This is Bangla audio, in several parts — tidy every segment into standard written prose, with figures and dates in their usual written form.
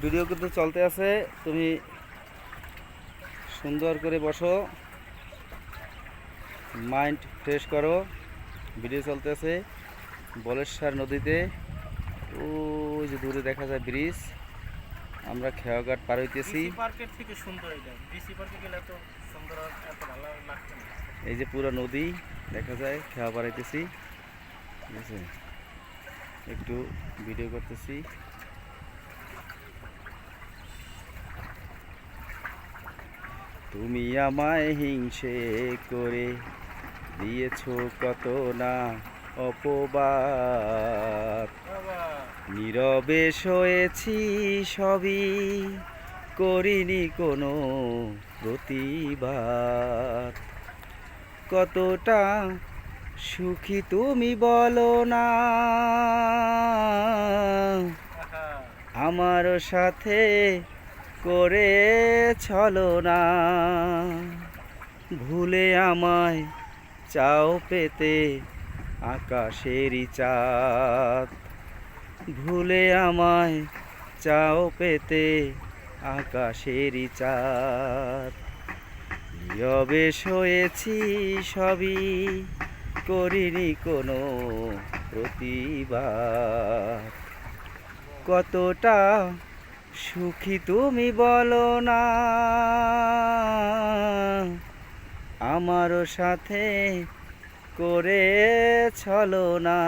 ভিডিও কিন্তু চলতে আছে, তুমি সুন্দর করে বসো, মাইন্ড ফ্রেশ করো। ভিডিও চলতে আছে বলেশ্বর নদীতে। ওই যে দূরে দেখা যায় ব্রিজ, আমরা খেয়াঘাট পার হইতেছি। পার্কের থেকে সুন্দর এটা, ডিসি পার্কে গেলে এত সুন্দর এত ভালো লাগতো না। এই যে পুরো নদী দেখা যায়, খেয়া পারাইতেছি, ঠিক আছে। একটু ভিডিও করতেছি। তুমি আমায় হিংসে করে দিয়েছো কত না অপবাদ, নীরবে সয়েছি সবই, করিনি কোনো প্রতিবাদ। কতটা সুখী তুমি বলো না, আমার সাথে করে ছলনা। ভুলে আমায় চাও পেতে আকাশেরই চাঁদ, ভুলে আমায় চাও পেতে আকাশেরই চাঁদ। নীরবে সয়েছি সবই, করিনি কোনো প্রতিবাদ। কতটা সুখী তুমি বলো না, আমারও সাথে করে ছলনা।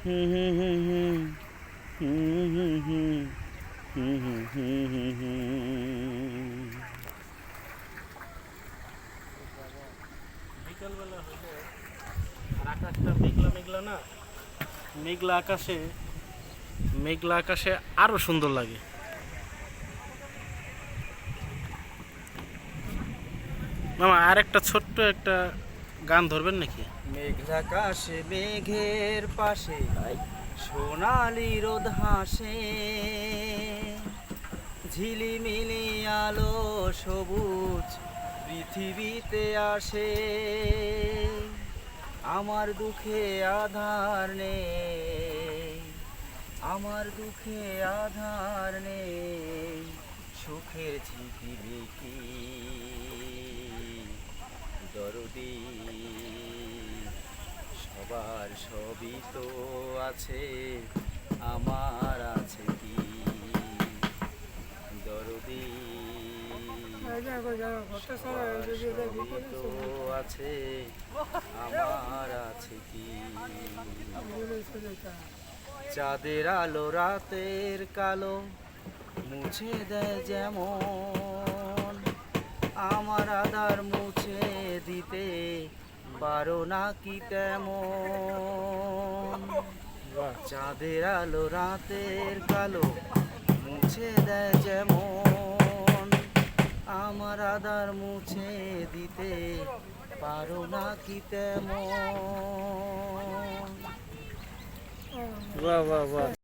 হুম হুম হুম হুম হুম হুম হুম হুম হুম হুম হুম। বিকালবেলা হইলে আর আকাশটা মেঘলা মেঘলা না, মেঘলা আকাশে মেঘলা আকাশে আরো সুন্দর লাগে। মামা আর একটা ছোট্ট একটা গান ধরবেন নাকি? মেঘলা আকাশে মেঘের পাশে সোনালি রোদ হাসে, ঝিলিমিলি আলো সবুজ পৃথিবীতে আসে। আমার দুঃখে আধার নেই, আমার দুঃখে আধার নেই, সুখের ঝিকিমিকি দরদি। সবার সবই তো আছে, আমার আছে কি দরদি। সবই তো আছে, আমার আছে কি। চাঁদের আলো রাতের কালো মুছে দেয় যেমন, আমার আধার মুছে দিতে পারো না কি তেমন। চাঁদের আলো রাতের কালো মুছে দেয় যেমন, আমার আধার মুছে দিতে পারো না কি তেমন। বাহ বাহ বাহ।